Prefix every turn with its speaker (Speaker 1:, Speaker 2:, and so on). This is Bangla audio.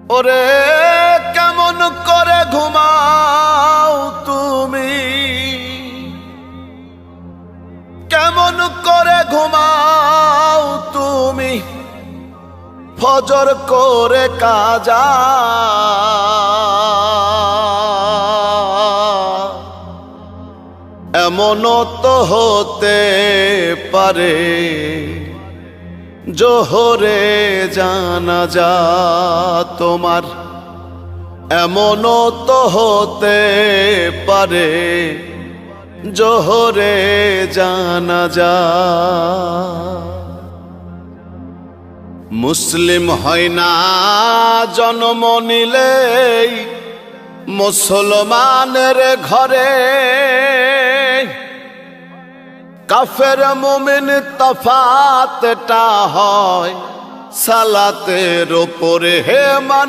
Speaker 1: ওরে কেমন করে ঘুমাও তুমি, কেমন করে ঘুমাও তুমি ফজর করে কাজা। এমনও তো হতে পারে জোহরে জানাজা তোমার, এমনও তো হতে পারে জোহরে জানাজা। মুসলিম হয় না জন্ম নিলেই মুসলমানের ঘরে, কাফের মুমিন তফাতটা হয় সালাতের উপরে। হে মানুষ